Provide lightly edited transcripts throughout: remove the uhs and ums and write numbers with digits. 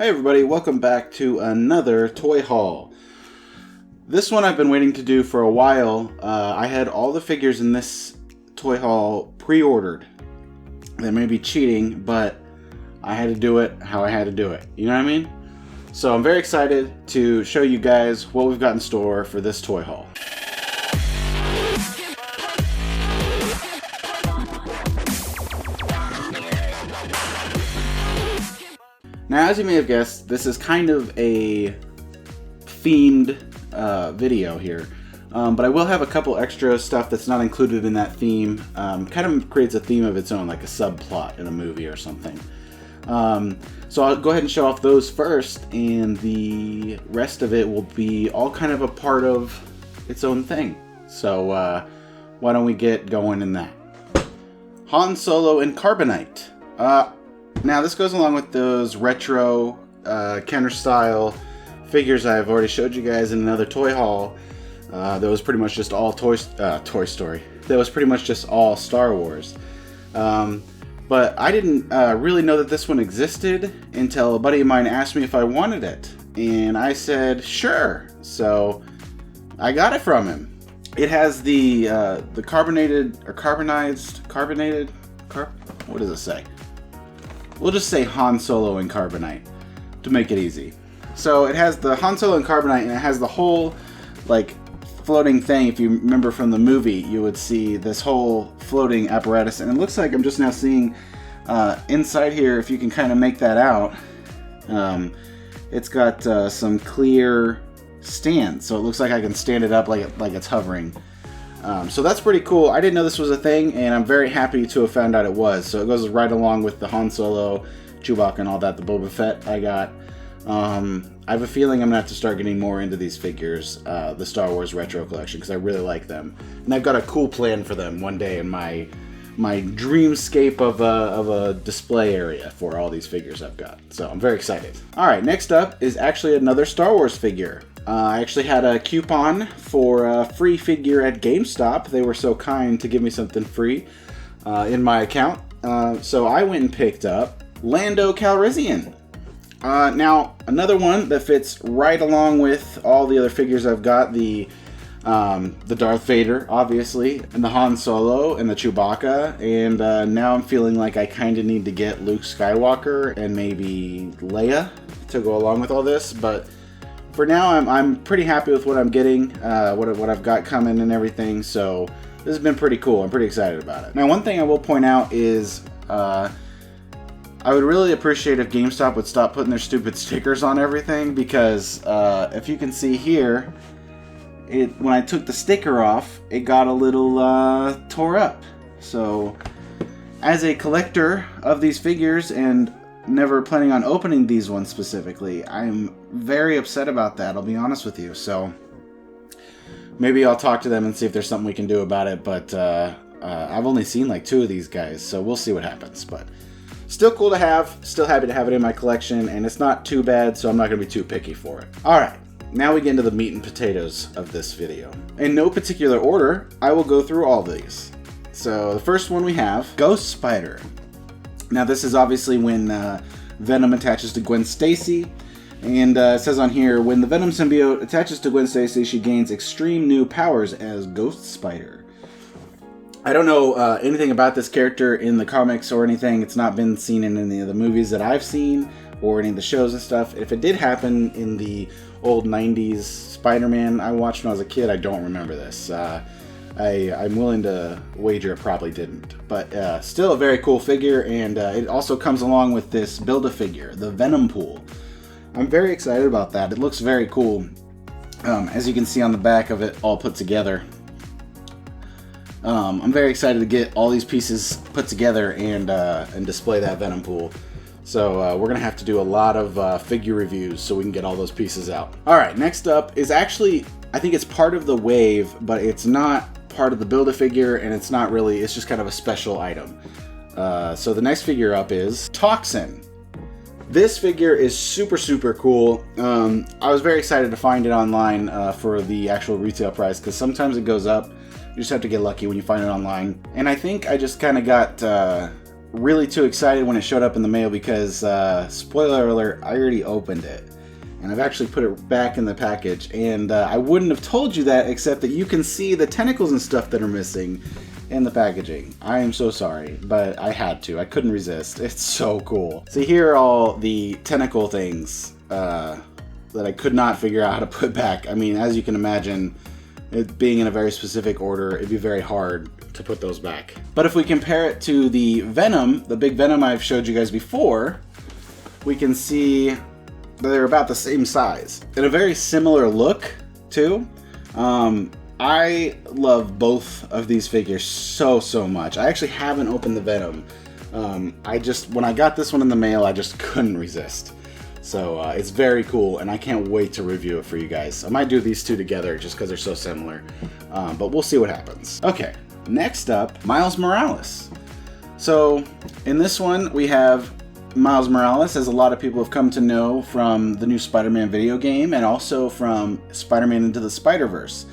Hey everybody, welcome back to another toy haul. This one I've been waiting to do for a while. I had all the figures in this toy haul pre-ordered. That may be cheating, but I had to do it how I had to do it. You know what I mean? So I'm very excited to show you guys what we've got in store for this toy haul. Now, as you may have guessed, this is kind of a themed video here, but I will have a couple extra stuff that's not included in that theme. Kind of creates a theme of its own, like a subplot in a movie or something. So I'll go ahead and show off those first, and the rest of it will be all kind of a part of its own thing. So why don't we get going in that? Han Solo and Carbonite. Now this goes along with those retro Kenner style figures I've already showed you guys in another toy haul. That was pretty much just all Toy Story. That was pretty much just all Star Wars. But I didn't really know that this one existed until a buddy of mine asked me if I wanted it, and I said sure. So I got it from him. It has the carbonated or carbonated. What does it say? We'll just say Han Solo and Carbonite to make it easy. So it has the Han Solo and Carbonite, and it has the whole like floating thing. If you remember from the movie, you would see this whole floating apparatus, and it looks like I'm just now seeing inside here, if you can kind of make that out, it's got some clear stands, so it looks like I can stand it up like it's hovering. So that's pretty cool. I didn't know this was a thing, and I'm very happy to have found out it was. So it goes right along with the Han Solo, Chewbacca, and all that, the Boba Fett I got. I have a feeling I'm going to have to start getting more into these figures, the Star Wars Retro Collection, because I really like them. And I've got a cool plan for them one day in my dreamscape of a display area for all these figures I've got. So I'm very excited. Alright, next up is actually another Star Wars figure. I actually had a coupon for a free figure at GameStop. They were so kind to give me something free in my account. So I went and picked up Lando Calrissian. Now, another one that fits right along with all the other figures I've got. The Darth Vader, obviously, and the Han Solo, and the Chewbacca. And now I'm feeling like I kind of need to get Luke Skywalker and maybe Leia to go along with all this. But for now, I'm pretty happy with what I'm getting, what I've got coming and everything, so this has been pretty cool. I'm pretty excited about it. Now, one thing I will point out is I would really appreciate if GameStop would stop putting their stupid stickers on everything, because if you can see here, when I took the sticker off, it got a little tore up. So, as a collector of these figures and never planning on opening these ones specifically, I'm very upset about that, I'll be honest with you. So maybe I'll talk to them and see if there's something we can do about it, but I've only seen like 2 of these guys, so we'll see what happens. But still cool to have, still happy to have it in my collection, and it's not too bad, so I'm not going to be too picky for it. Alright, now we get into the meat and potatoes of this video. In no particular order, I will go through all these. So the first one we have, Ghost Spider. Now this is obviously when Venom attaches to Gwen Stacy, and it says on here, when the Venom symbiote attaches to Gwen Stacy, she gains extreme new powers as Ghost Spider. I don't know anything about this character in the comics or anything. It's not been seen in any of the movies that I've seen or any of the shows and stuff. If it did happen in the old 90s Spider-Man I watched when I was a kid, I don't remember this. I'm willing to wager it probably didn't. But still a very cool figure, and it also comes along with this Build-A-Figure, the Venompool. I'm very excited about that. It looks very cool. As you can see on the back of it all put together. I'm very excited to get all these pieces put together and display that Venompool. So we're going to have to do a lot of figure reviews so we can get all those pieces out. Alright, next up is actually, I think it's part of the wave, but it's not part of the Build-A-Figure, and it's not really, it's just kind of a special item. So the next figure up is Toxin. This figure is super, super cool. I was very excited to find it online for the actual retail price, because sometimes it goes up. You just have to get lucky when you find it online. And I think I just kind of got really too excited when it showed up in the mail because, spoiler alert, I already opened it. And I've actually put it back in the package. And I wouldn't have told you that except that you can see the tentacles and stuff that are missing in the packaging. I am so sorry, but I had to. I couldn't resist. It's so cool. So here are all the tentacle things that I could not figure out how to put back. I mean, as you can imagine, it being in a very specific order, it'd be very hard to put those back. But if we compare it to the Venom, the big Venom I've showed you guys before, we can see that they're about the same size. And a very similar look, too. I love both of these figures so much. I actually haven't opened the Venom. When I got this one in the mail, I just couldn't resist. So it's very cool, and I can't wait to review it for you guys. I might do these two together just because they're so similar, but we'll see what happens. Okay, next up, Miles Morales. So in this one, we have Miles Morales, as a lot of people have come to know from the new Spider-Man video game and also from Spider-Man Into the Spider-Verse.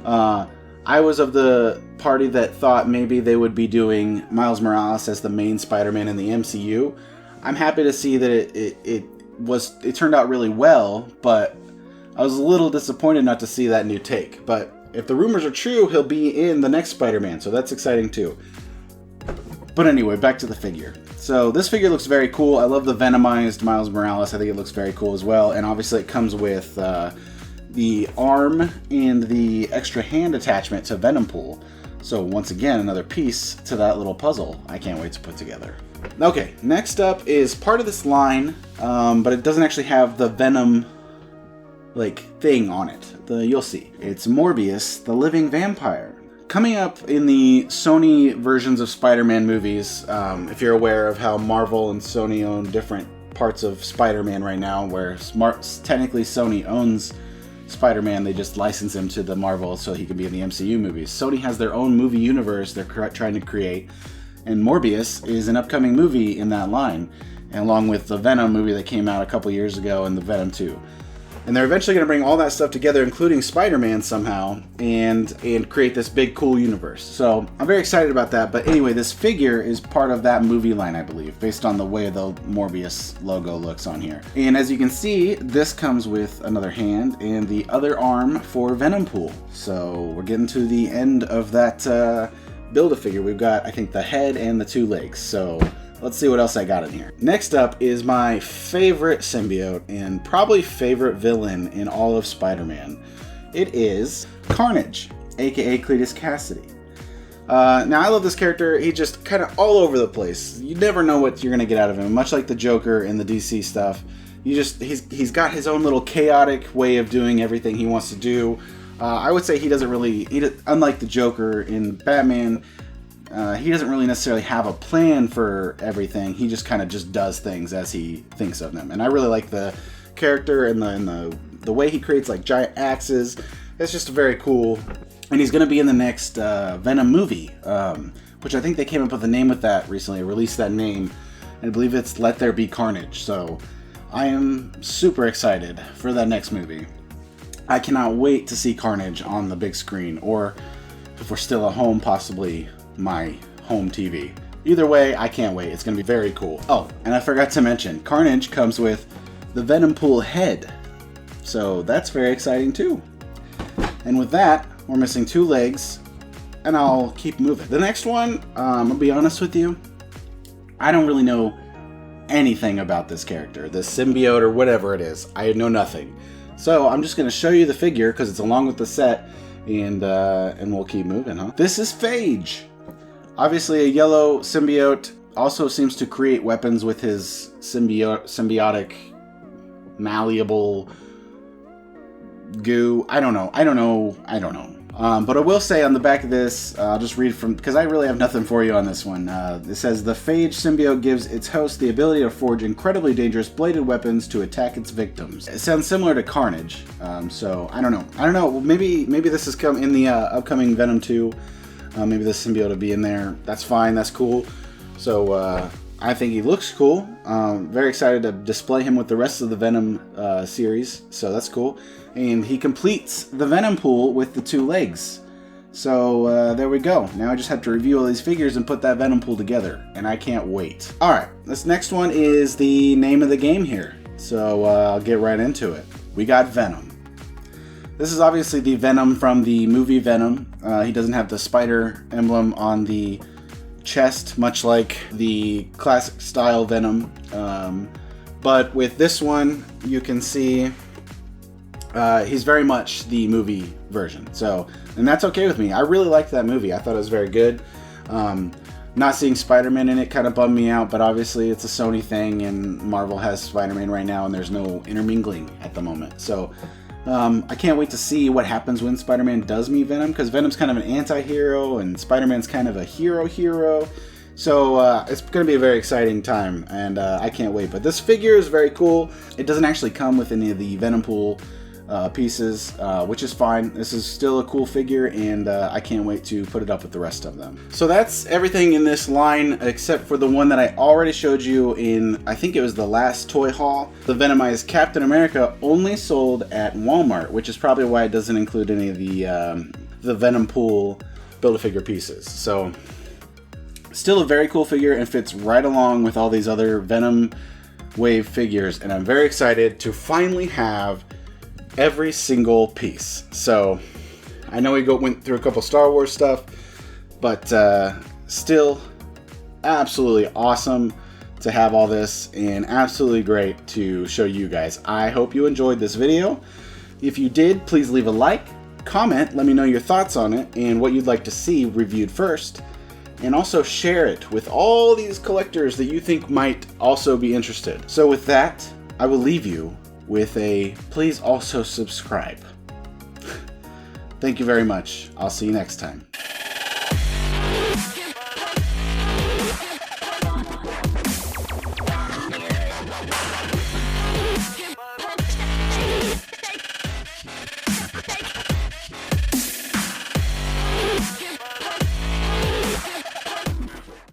I was of the party that thought maybe they would be doing Miles Morales as the main Spider-Man in the MCU. I'm happy to see that it turned out really well, but I was a little disappointed not to see that new take. But if the rumors are true, he'll be in the next Spider-Man, so that's exciting too. But anyway, back to the figure. So this figure looks very cool. I love the Venomized Miles Morales. I think it looks very cool as well. And obviously it comes with the arm and the extra hand attachment to Venompool. So once again, another piece to that little puzzle I can't wait to put together. Okay, next up is part of this line, but it doesn't actually have the Venom thing on it. You'll see. It's Morbius, the living vampire. Coming up in the Sony versions of Spider-Man movies, if you're aware of how Marvel and Sony own different parts of Spider-Man right now, where technically Sony owns Spider-Man, they just license him to the Marvel so he can be in the MCU movies. Sony has their own movie universe they're trying to create, and Morbius is an upcoming movie in that line, along with the Venom movie that came out a couple years ago and the Venom 2. And they're eventually going to bring all that stuff together, including Spider-Man somehow, and create this big, cool universe. So I'm very excited about that. But anyway, this figure is part of that movie line, I believe, based on the way the Morbius logo looks on here. And as you can see, this comes with another hand and the other arm for Venompool. So we're getting to the end of that Build-A-Figure. We've got, I think, the head and the two legs. So let's see what else I got in here. Next up is my favorite symbiote and probably favorite villain in all of Spider-Man. It is Carnage, aka Cletus Cassidy. Now I love this character. He's just kind of all over the place. You never know what you're gonna get out of him. Much like the Joker in the DC stuff, he's got his own little chaotic way of doing everything he wants to do. I would say he doesn't really, unlike the Joker in Batman, he doesn't really necessarily have a plan for everything. He just kind of just does things as he thinks of them. And I really like the character and the way he creates like giant axes. It's just very cool. And he's going to be in the next Venom movie, which I think they came up with a name with that recently, released that name. And I believe it's Let There Be Carnage. So I am super excited for that next movie. I cannot wait to see Carnage on the big screen, or if we're still at home, possibly my home TV. Either way, I can't wait. It's going to be very cool. Oh, and I forgot to mention, Carnage comes with the Venompool head. So that's very exciting too. And with that, we're missing two legs, and I'll keep moving. The next one, I'll be honest with you, I don't really know anything about this character, this symbiote or whatever it is. I know nothing. So I'm just going to show you the figure because it's along with the set, and we'll keep moving, huh? This is Phage. Obviously a yellow symbiote, also seems to create weapons with his symbiotic, malleable goo. I don't know. But I will say on the back of this, I'll just read from, because I really have nothing for you on this one. It says, the Phage symbiote gives its host the ability to forge incredibly dangerous bladed weapons to attack its victims. It sounds similar to Carnage, so I don't know. Maybe this is come in the upcoming Venom 2. Maybe the symbiote will be in there. That's fine. That's cool. So I think he looks cool. Very excited to display him with the rest of the Venom series. So that's cool. And he completes the Venompool with the two legs. So there we go. Now I just have to review all these figures and put that Venompool together, and I can't wait. Alright, this next one is the name of the game here. So I'll get right into it. We got Venom. This is obviously the Venom from the movie Venom. He doesn't have the spider emblem on the chest, much like the classic style Venom. But with this one, you can see he's very much the movie version. So, and that's okay with me. I really liked that movie. I thought it was very good. Not seeing Spider-Man in it kind of bummed me out, but obviously it's a Sony thing, and Marvel has Spider-Man right now, and there's no intermingling at the moment. So I can't wait to see what happens when Spider-Man does meet Venom, because Venom's kind of an anti-hero, and Spider-Man's kind of a hero. So it's going to be a very exciting time, and I can't wait. But this figure is very cool. It doesn't actually come with any of the Venompool pieces, which is fine. This is still a cool figure, and I can't wait to put it up with the rest of them. So that's everything in this line, except for the one that I already showed you in, I think it was the last toy haul. The Venomized Captain America only sold at Walmart, which is probably why it doesn't include any of the Venompool Build-A-Figure pieces. So still a very cool figure, and fits right along with all these other Venom Wave figures, and I'm very excited to finally have every single piece. So I know we went through a couple Star Wars stuff, but still absolutely awesome to have all this, and absolutely great to show you guys. I hope you enjoyed this video. If you did, please leave a like, comment, let me know your thoughts on it and what you'd like to see reviewed first, and also share it with all these collectors that you think might also be interested. So with that, I will leave you with a please also subscribe. Thank you very much. I'll see you next time.